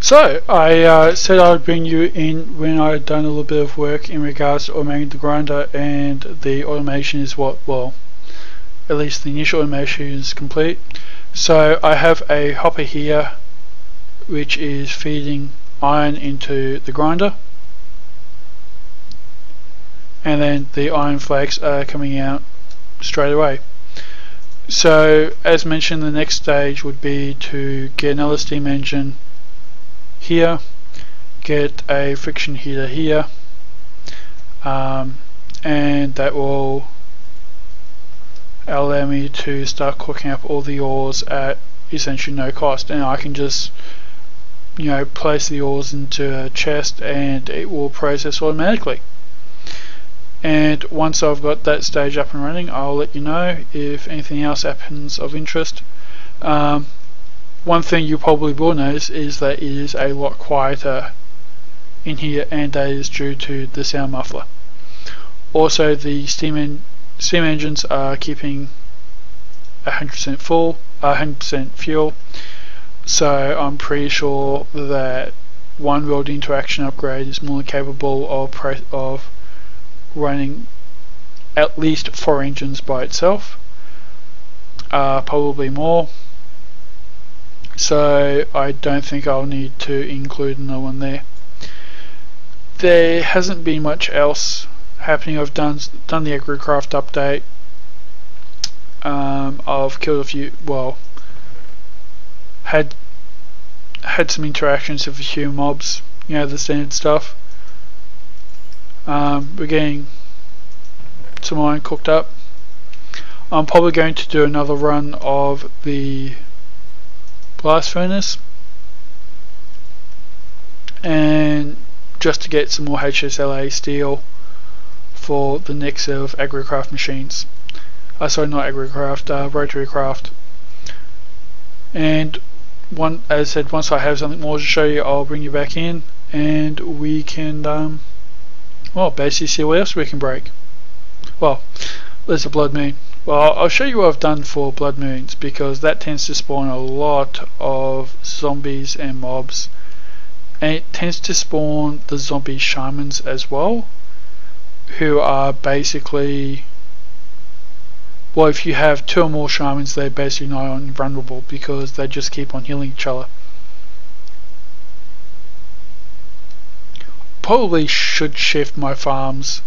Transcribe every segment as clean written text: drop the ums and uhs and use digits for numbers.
So, I said I would bring you in when I had done a little bit of work in regards to automating the grinder, and the automation is well, at least the initial automation is complete. So I have a hopper here which is feeding iron into the grinder, and then the iron flakes are coming out straight away. So as mentioned, the next stage would be to get another steam engine here, get a friction heater here, and that will allow me to start cooking up all the ores at essentially no cost, and I can just place the ores into a chest and it will process automatically. And once I've got that stage up and running, I'll let you know if anything else happens of interest. One thing you probably will notice is that it is a lot quieter in here, and that is due to the sound muffler. Also, the steam engines are keeping 100% full, 100% fuel, so I'm pretty sure that one world interaction upgrade is more than capable of running at least 4 engines by itself, probably more. So I don't think I'll need to include another one there. There hasn't been much else happening. I've done the AgriCraft update. I've killed a few, had some interactions with a few mobs, the standard stuff. We're getting some iron cooked up. I'm probably going to do another run of the blast furnace, and just to get some more HSLA steel for the next set of AgriCraft machines. Sorry, not AgriCraft, Rotary Craft. And as I said, once I have something more to show you, I'll bring you back in and we can basically see what else we can break. Well, there's a blood moon. Well, I'll show you what I've done for blood moons, because that tends to spawn a lot of zombies and mobs, and it tends to spawn the zombie shamans as well, who are basically, if you have 2 or more shamans, they're basically not invulnerable because they just keep on healing each other. Probably should shift my farms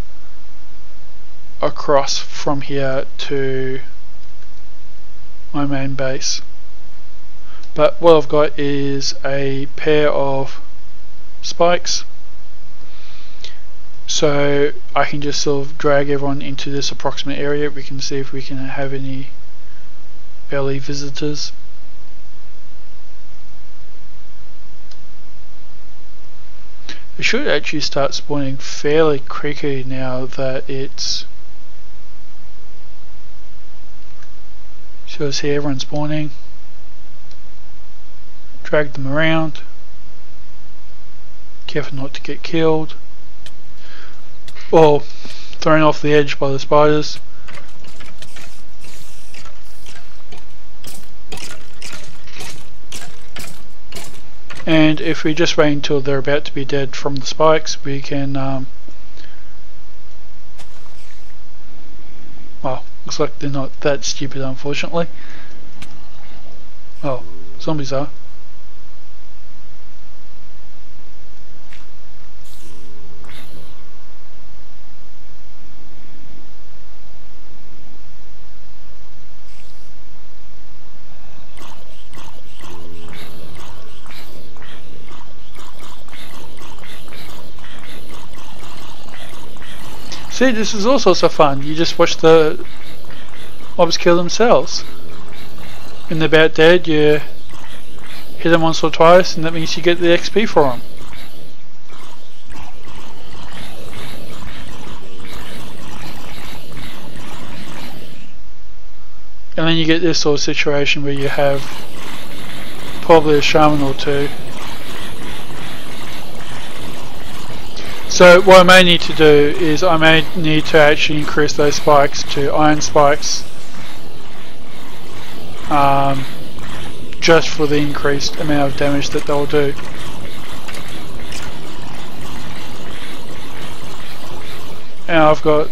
across from here to my main base, but what I've got is a pair of spikes, so I can just sort of drag everyone into this approximate area. We can see if we can have any early visitors. It should actually start spawning fairly quickly now that it's, so see everyone spawning. Drag them around, careful not to get killed or thrown off the edge by the spiders. And if we just wait until they're about to be dead from the spikes, we can looks like they're not that stupid, unfortunately. Oh, zombies are. See, this is also so fun. You just watch the mobs kill themselves. When they're about dead, you hit them once or twice, and that means you get the XP for them. And then you get this sort of situation where you have probably a shaman or 2. So what I may need to do is I may need to actually increase those spikes to iron spikes, just for the increased amount of damage that they'll do. And I've got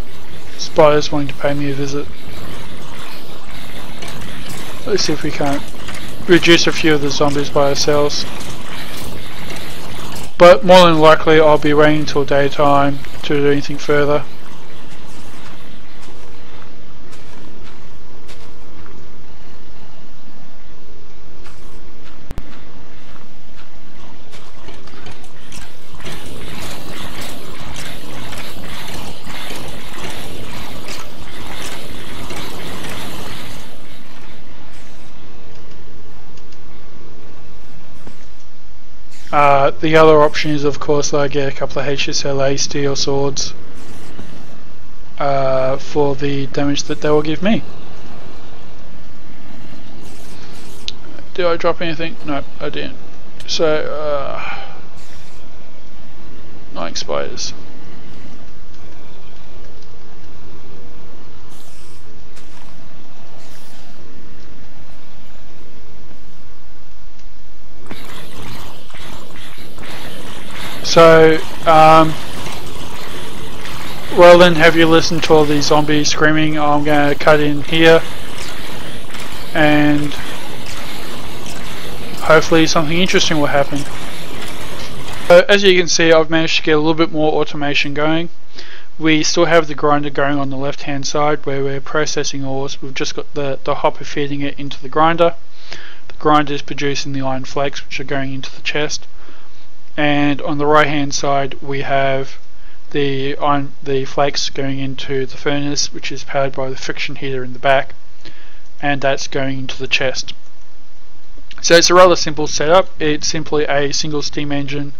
spiders wanting to pay me a visit. Let's see if we can't reduce a few of the zombies by ourselves. But more than likely I'll be waiting until daytime to do anything further. The other option is, of course, that I get a couple of HSLA steel swords for the damage that they will give me. Did I drop anything? No, I didn't. So, 9 spiders. So, well then, have you listened to all these zombies screaming? I'm going to cut in here and hopefully something interesting will happen. So, as you can see, I've managed to get a little bit more automation going. We still have the grinder going on the left hand side where we're processing ores. We've just got the hopper feeding it into the grinder. The grinder is producing the iron flakes, which are going into the chest. And on the right hand side we have the flakes going into the furnace, which is powered by the friction heater in the back, and that's going into the chest. So it's a rather simple setup. It's simply a single steam engine.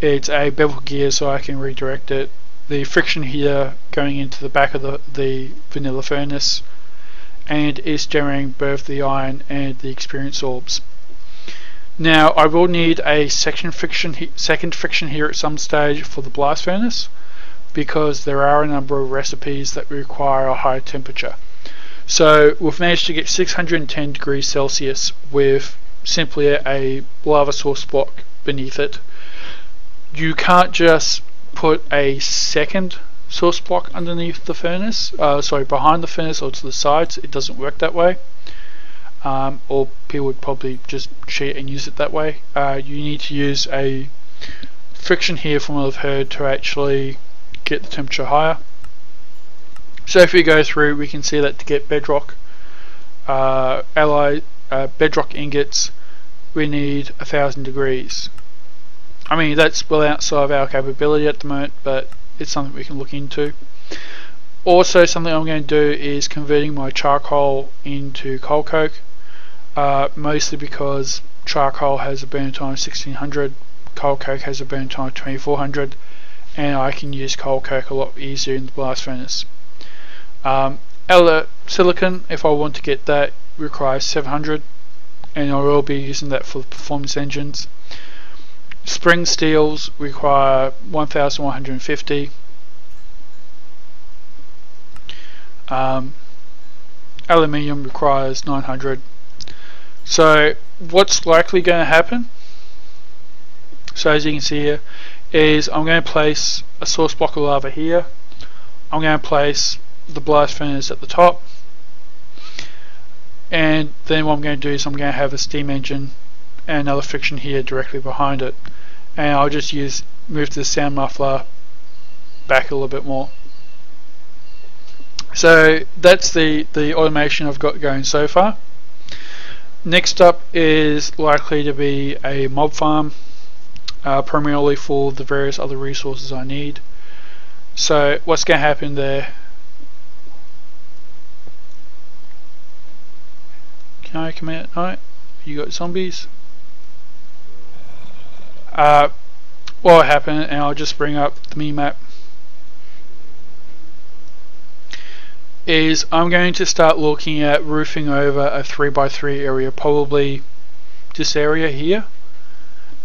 It's a bevel gear so I can redirect it. The friction heater going into the back of the vanilla furnace, and it's generating both the iron and the experience orbs. Now I will need a second friction here at some stage for the blast furnace, because there are a number of recipes that require a high temperature. So we've managed to get 610 degrees Celsius with simply a lava source block beneath it. You can't just put a second source block underneath the furnace, behind the furnace or to the sides. It doesn't work that way. Or people would probably just cheat and use it that way. You need to use a friction here, from what I've heard, to actually get the temperature higher. So if we go through, we can see that to get bedrock bedrock ingots, we need 1000 degrees. I mean, that's well outside of our capability at the moment, but it's something we can look into. Also, something I'm going to do is converting my charcoal into coal coke. Mostly because charcoal has a burn time of 1600, coal coke has a burn time of 2400, and I can use coal coke a lot easier in the blast furnace. Silicon, if I want to get that, requires 700, and I will be using that for the performance engines. Spring steels require 1150. Aluminium requires 900. So what's likely going to happen, so as you can see here, is I'm going to place a source block of lava here. I'm going to place the blast furnace at the top, and then what I'm going to do is I'm going to have a steam engine and another friction here directly behind it, and I'll just move the sound muffler back a little bit more. So that's the automation I've got going so far. Next up is likely to be a mob farm, primarily for the various other resources I need. So what's going to happen there? Can I come out at night? You got zombies? What will happen, and I'll just bring up the mini-map, is I'm going to start looking at roofing over a 3x3 area, probably this area here,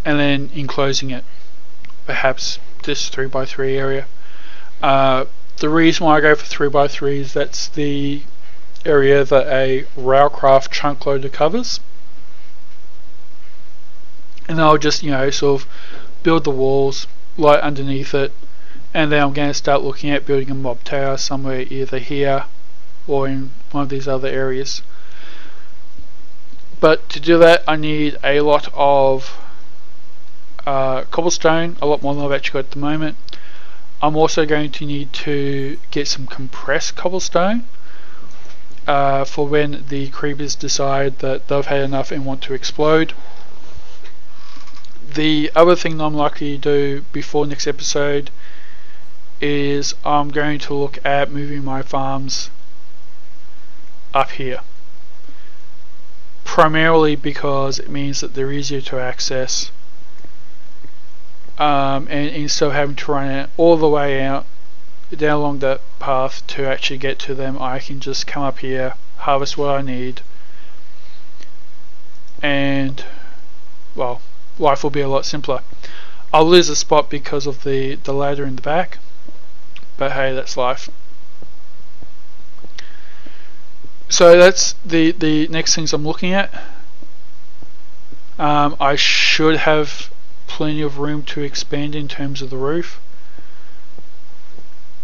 and then enclosing it, perhaps this 3x3 area. The reason why I go for 3x3 is that's the area that a railcraft chunk loader covers, and I'll just sort of build the walls, light underneath it, and then I'm going to start looking at building a mob tower somewhere either here or in one of these other areas. But to do that I need a lot of cobblestone, a lot more than I've actually got at the moment. I'm also going to need to get some compressed cobblestone for when the creepers decide that they've had enough and want to explode. The other thing that I'm likely to do before next episode is I'm going to look at moving my farms up here, primarily because it means that they're easier to access, and instead of having to run it all the way out down along that path to actually get to them, I can just come up here, harvest what I need, and well, life will be a lot simpler. I'll lose a spot because of the ladder in the back, but hey, that's life. So that's the next things I'm looking at. I should have plenty of room to expand in terms of the roof,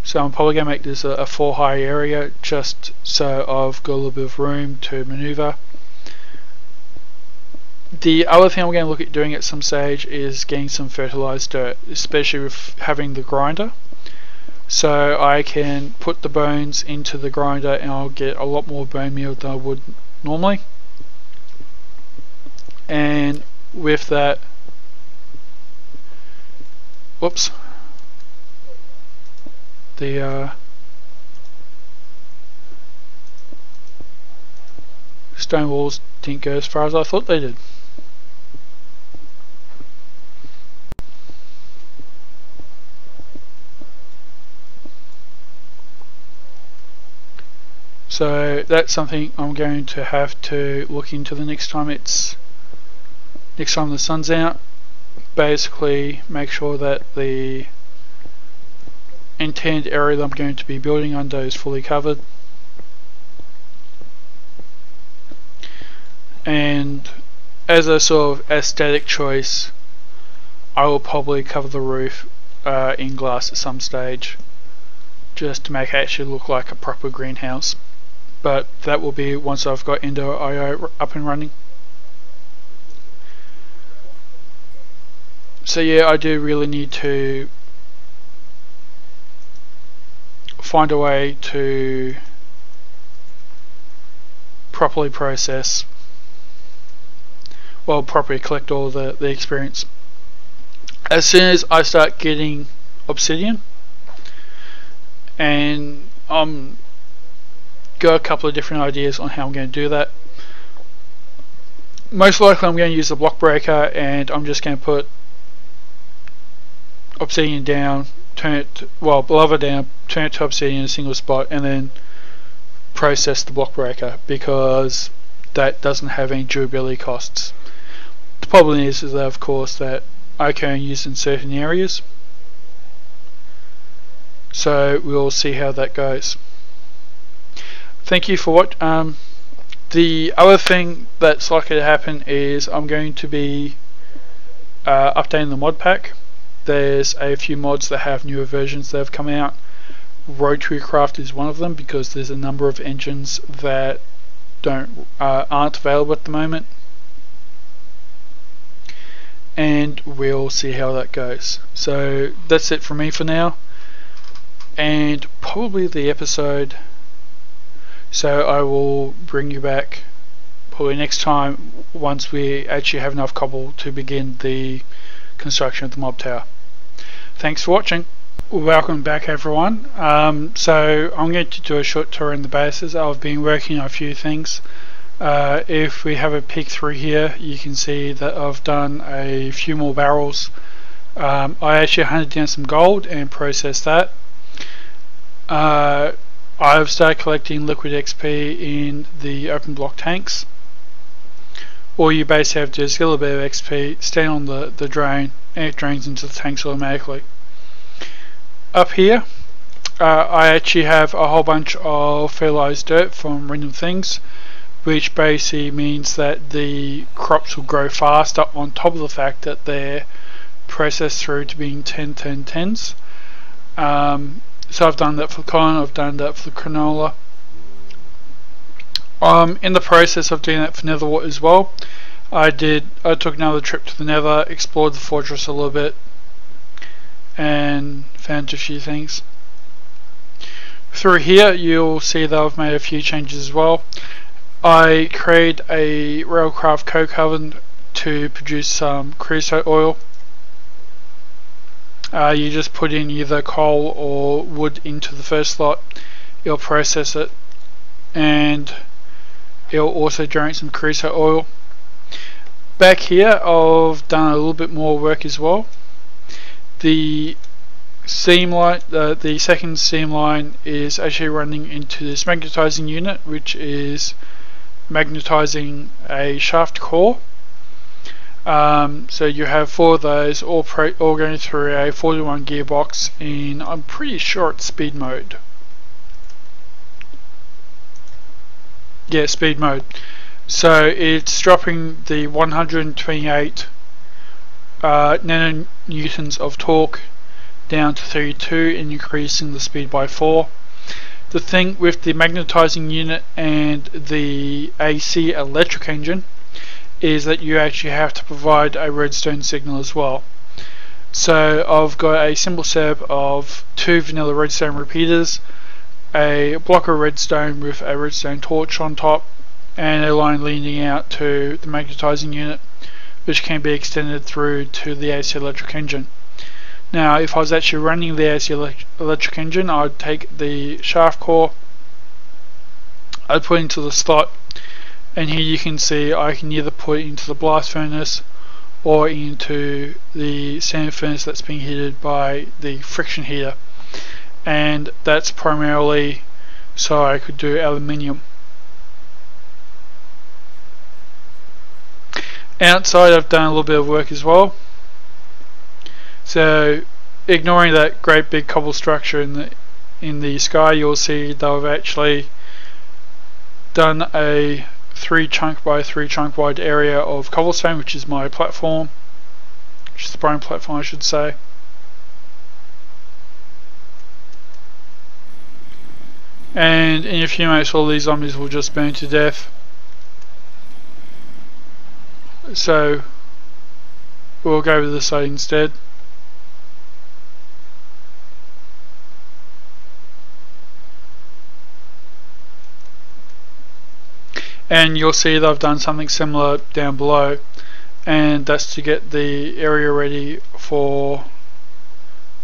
so I'm probably going to make this a 4 high area just so I've got a little bit of room to maneuver. The other thing I'm going to look at doing at some stage is getting some fertilized dirt, especially with having the grinder, so I can put the bones into the grinder and I'll get a lot more bone meal than I would normally. And with that, whoops, the stone walls didn't go as far as I thought they did. So that's something I'm going to have to look into the next time the sun's out. Basically make sure that the intended area that I'm going to be building under is fully covered, and as a sort of aesthetic choice I will probably cover the roof in glass at some stage, just to make it actually look like a proper greenhouse, but that will be once I've got Ender.io up and running. So yeah, I do really need to find a way to properly process, well, properly collect all the experience. As soon as I start getting obsidian, and got a couple of different ideas on how I'm going to do that. Most likely I'm going to use the block breaker, and I'm just going to put obsidian down, turn it to, well, lava down, turn it to obsidian in a single spot, and then process the block breaker, because that doesn't have any durability costs. The problem is that of course that I can use in certain areas, so we'll see how that goes. Thank you for what the other thing that's likely to happen is I'm going to be updating the mod pack. There's a few mods that have newer versions that have come out. Rotary Craft is one of them, because there's a number of engines that aren't available at the moment, and we'll see how that goes. So that's it from me for now, and probably the episode. So I will bring you back probably next time once we actually have enough cobble to begin the construction of the mob tower. Thanks for watching. Welcome back everyone. So I'm going to do a short tour in the bases. I've been working on a few things. If we have a peek through here, you can see that I've done a few more barrels. I actually hunted down some gold and processed that. I've started collecting liquid XP in the open block tanks. All you basically have to do is get a little bit of XP, stand on the drain, and it drains into the tanks automatically. Up here, I actually have a whole bunch of fertilized dirt from Random Things, which basically means that the crops will grow faster, on top of the fact that they're processed through to being 10-10-10s. So I've done that for colon, I've done that for canola. In the process of doing that for Netherwart as well, I took another trip to the Nether, explored the fortress a little bit, and found a few things. Through here you'll see that I've made a few changes as well. I create a Railcraft coke oven to produce some creosote oil. You just put in either coal or wood into the first slot, it'll process it, and it'll also generate some creosote oil. Back here I've done a little bit more work as well. The seam line, the second seam line is actually running into this magnetizing unit, which is magnetizing a shaft core. So you have 4 of those all going through a 41 gearbox in, I'm pretty sure it's speed mode. Yeah, speed mode. So it's dropping the 128 nanonewtons of torque down to 32 and increasing the speed by 4. The thing with the magnetizing unit and the AC electric engine is that you actually have to provide a redstone signal as well. So I've got a simple setup of 2 vanilla redstone repeaters, a block of redstone with a redstone torch on top, and a line leading out to the magnetizing unit, which can be extended through to the AC electric engine. Now if I was actually running the AC electric engine, I'd take the shaft core, I'd put it into the slot, and here you can see I can either put it into the blast furnace or into the sand furnace that's being heated by the friction heater, and that's primarily so I could do aluminium. Outside I've done a little bit of work as well. So ignoring that great big cobble structure in the sky, you'll see that I've actually done a 3 chunk by 3 chunk wide area of cobblestone, which is my platform, which is the brine platform I should say. And in a few minutes all these zombies will just burn to death. So we'll go with this side instead. And you'll see that I've done something similar down below, and that's to get the area ready for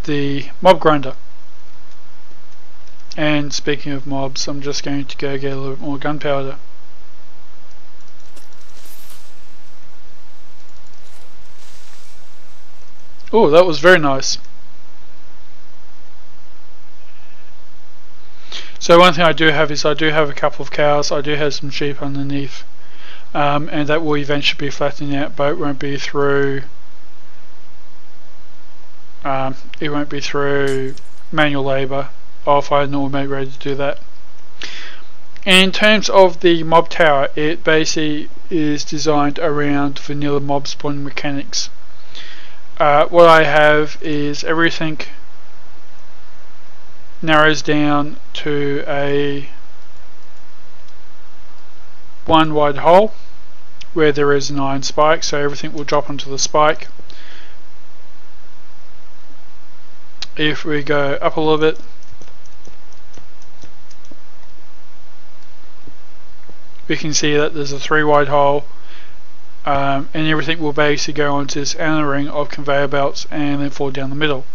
the mob grinder. And speaking of mobs, I'm just going to go get a little bit more gunpowder. Oh, that was very nice. So one thing I do have is I do have a couple of cows, I do have some sheep underneath, and that will eventually be flattening out, but it won't be through manual labour. I'll find an automated way to do that. In terms of the mob tower, it basically is designed around vanilla mob spawning mechanics. What I have is everything narrows down to a 1 wide hole where there is an iron spike, so everything will drop onto the spike. If we go up a little bit, we can see that there's a 3 wide hole, and everything will basically go onto this outer ring of conveyor belts and then fall down the middle.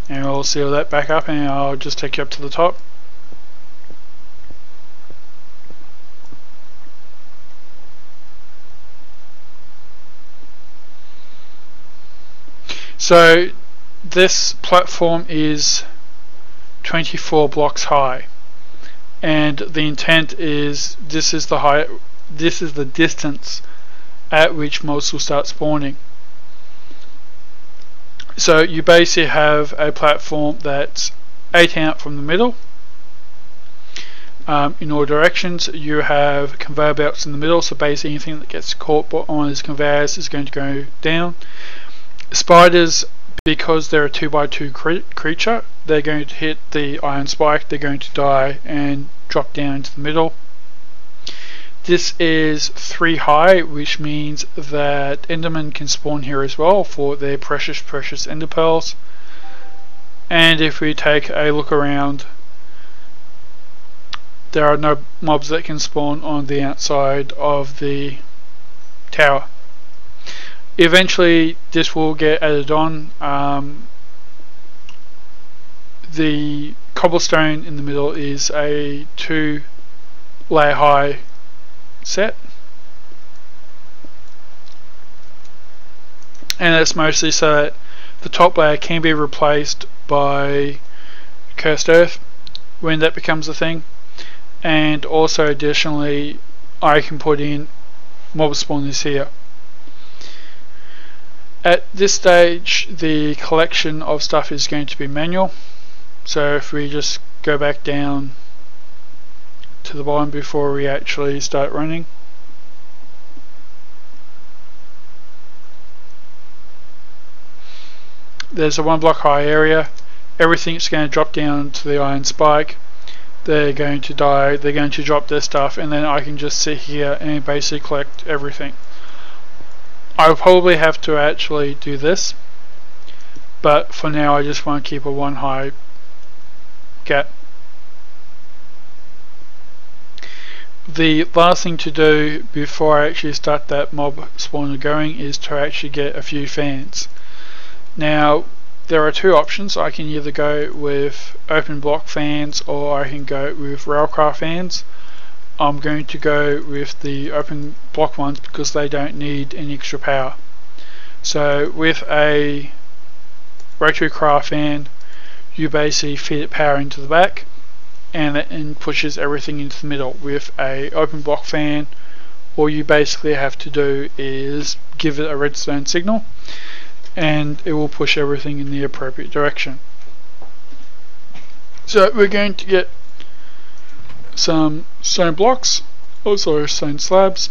And we'll seal that back up, and I'll just take you up to the top. So this platform is 24 blocks high, and the intent is this is the distance at which mobs will start spawning. So you basically have a platform that's 8 out from the middle. In all directions, you have conveyor belts in the middle, so basically anything that gets caught on these conveyors is going to go down. Spiders because they're a 2x2 creature, they're going to hit the iron spike, they're going to die and drop down into the middle. This is 3 high, which means that Endermen can spawn here as well for their precious Ender Pearls. And if we take a look around, there are no mobs that can spawn on the outside of the tower. Eventually this will get added on. The cobblestone in the middle is a 2-layer high set, and that's mostly so that the top layer can be replaced by cursed earth when that becomes a thing, and also additionally I can put in mob spawners here. At this stage the collection of stuff is going to be manual, so if we just go back down to the bottom before we actually start running, there's a 1 block high area. Everything's going to drop down to the iron spike. They're going to die, they're going to drop their stuff, and then I can just sit here and basically collect everything. I'll probably have to actually do this, but for now I just want to keep a 1 high gap. The last thing to do before I actually start that mob spawner going is to actually get a few fans. Now there are 2 options. I can either go with open block fans or I can go with railcraft fans. I'm going to go with the open block ones because they don't need any extra power. So with a rotary craft fan, you basically feed it power into the back and it pushes everything into the middle. With a open block fan, all you basically have to do is give it a redstone signal and it will push everything in the appropriate direction. So we're going to get some stone blocks, also stone slabs.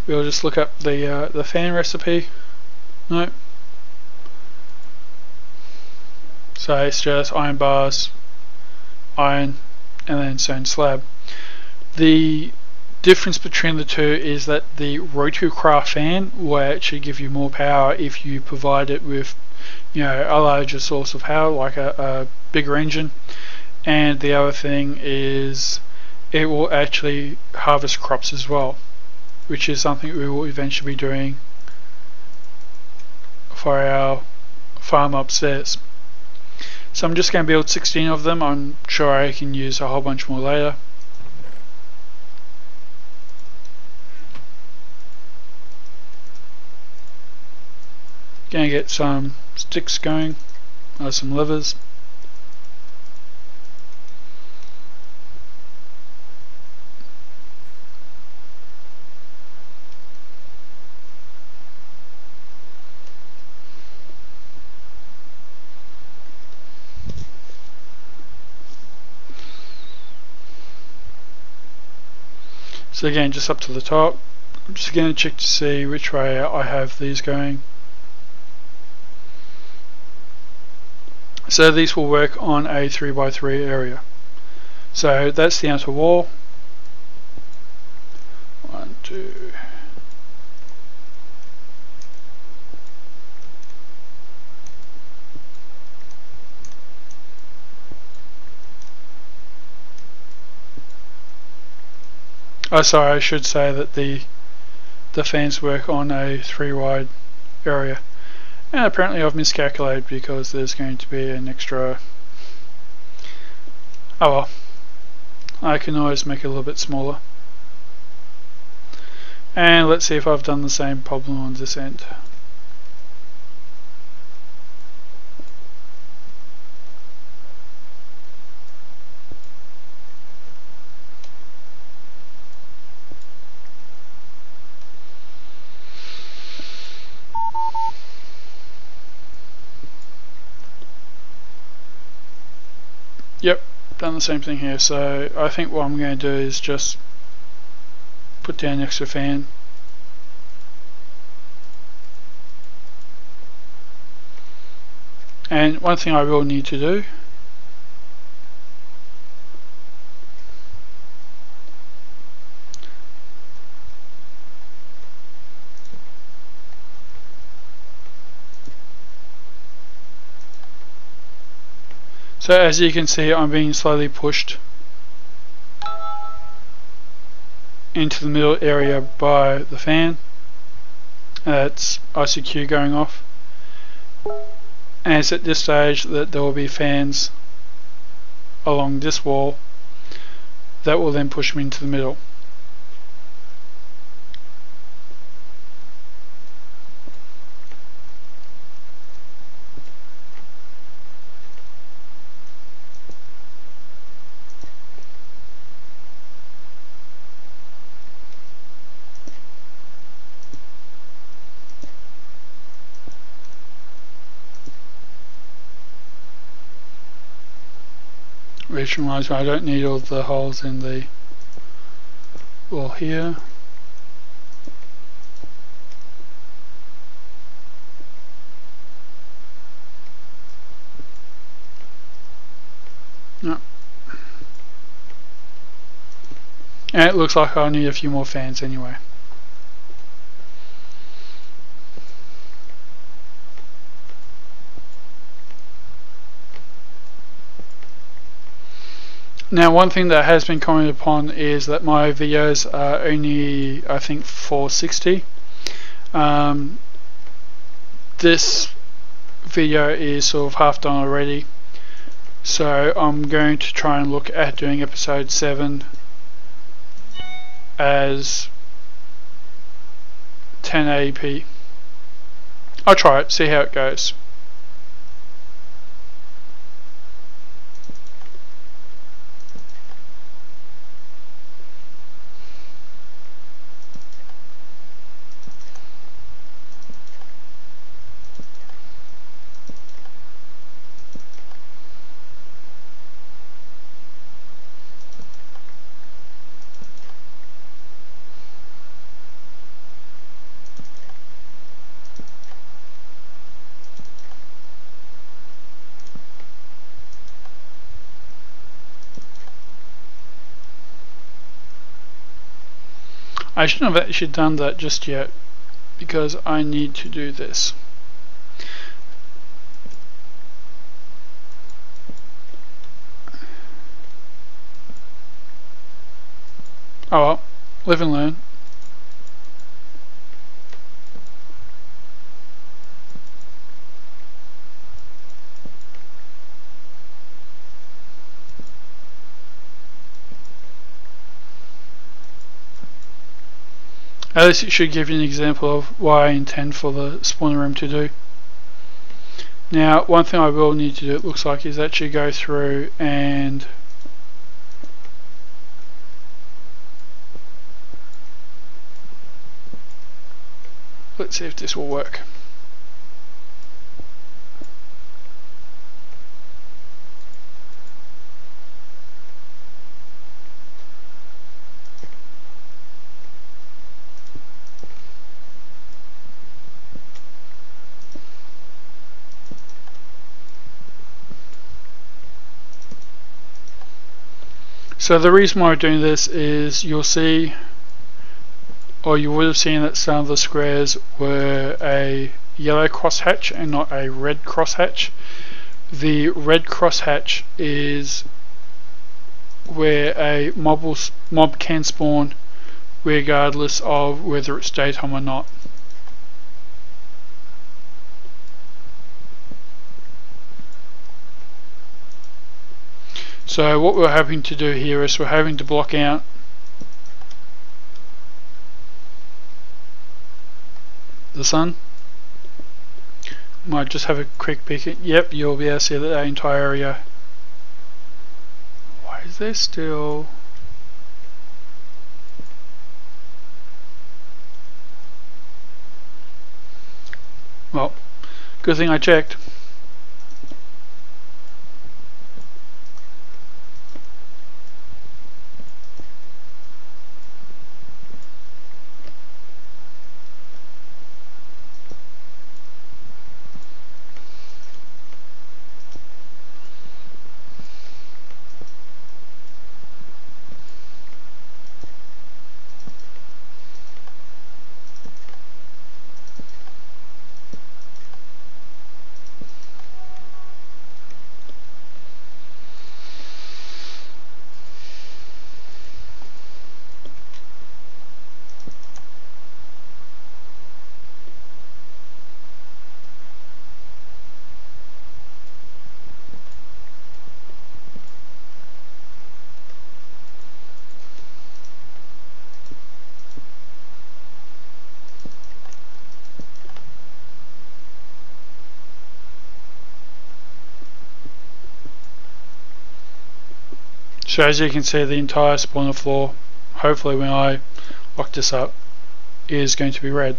We'll just look up the fan recipe. No. So it's just iron bars, iron, and then stone slab. The difference between the 2 is that the rotary craft fan will actually give you more power if you provide it with, you know, a larger source of power, like a bigger engine. And the other thing is it will actually harvest crops as well, which is something we will eventually be doing for our farm upstairs. So I'm just going to build 16 of them. I'm sure I can use a whole bunch more later. Going to get some sticks going, some levers. So again, just up to the top. I'm just going to check to see which way I have these going. So these will work on a 3x3 area. So that's the outer wall. 1, 2. Oh, sorry, I should say that the fans work on a 3 wide area. And apparently I've miscalculated because there's going to be an extra. Oh well, I can always make it a little bit smaller. And let's see if I've done the same problem on this end. Yep, done the same thing here. So I think what I'm going to do is just put down an extra fan. And one thing I will need to do so as you can see, I'm being slowly pushed into the middle area by the fan. That's ICQ going off, and it's at this stage that there will be fans along this wall that will then push me into the middle. Which reminds me, I don't need all the holes in the wall here. No. And it looks like I'll need a few more fans anyway. Now, one thing that has been commented upon is that my videos are only, I think, 460. This video is sort of half done already, so I'm going to try and look at doing episode 7 as 1080p. I'll try it, see how it goes. I shouldn't have actually done that just yet, because I need to do this. Oh well, live and learn. At least it should give you an example of what I intend for the spawner room to do. Now, one thing I will need to do, it looks like, is actually go through and let's see if this will work. So the reason why we're doing this is you'll see, or you would have seen, that some of the squares were a yellow crosshatch and not a red crosshatch. The red crosshatch is where a mob can spawn regardless of whether it's daytime or not. So what we're hoping to do here is we're hoping to block out the sun. Might just have a quick peek at, yep, you'll be able to see that entire area. Why is there still... Well, good thing I checked. So as you can see, the entire spawner floor, hopefully when I lock this up, is going to be red.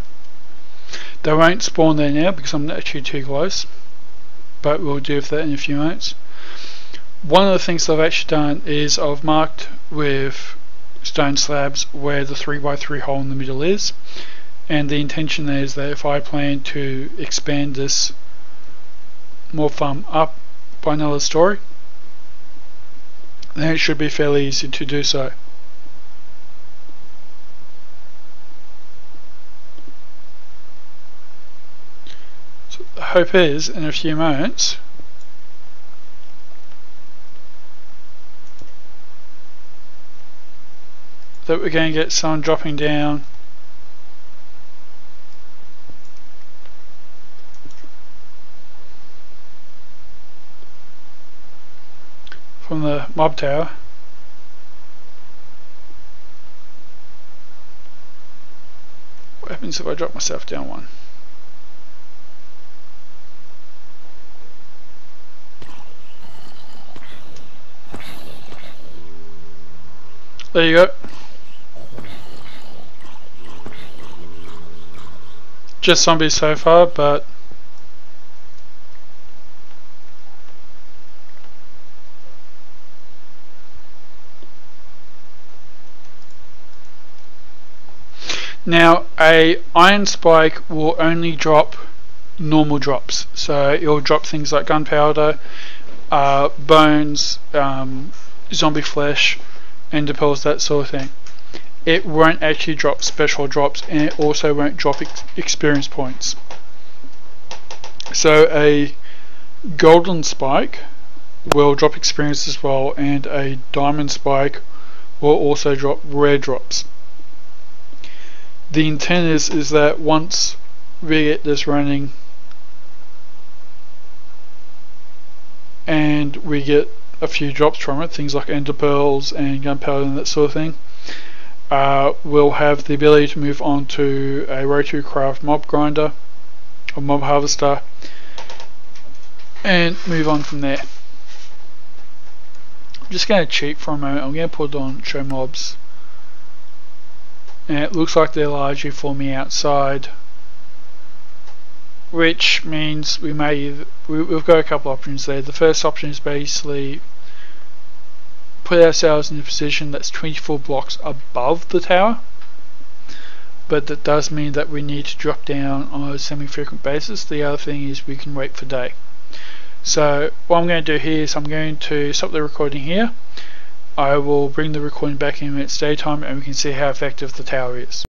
They won't spawn there now because I'm actually too close, but we'll deal with that in a few moments. One of the things I've actually done is I've marked with stone slabs where the 3x3 hole in the middle is, and the intention there is that if I plan to expand this mob farm up by another story, then it should be fairly easy to do so. So the hope is in a few moments that we're going to get someone dropping down from the mob tower. What happens if I drop myself down one? There you go. Just zombies so far, but now a iron spike will only drop normal drops, so it'll drop things like gunpowder, bones, zombie flesh, ender pearls, that sort of thing. It won't actually drop special drops, and it also won't drop experience points. So a golden spike will drop experience as well, and a diamond spike will also drop rare drops. The intent is that once we get this running and we get a few drops from it, things like ender pearls and gunpowder and that sort of thing, we'll have the ability to move on to a rotary craft mob grinder or mob harvester and move on from there. I'm just going to cheat for a moment. I'm going to put on show mobs, and it looks like they're largely forming outside, which means we've got a couple options there. The first option is basically put ourselves in a position that's 24 blocks above the tower, but that does mean that we need to drop down on a semi-frequent basis. The other thing is we can wait for day. So what I'm going to do here is I'm going to stop the recording here. I will bring the recording back in when it's daytime and we can see how effective the tower is.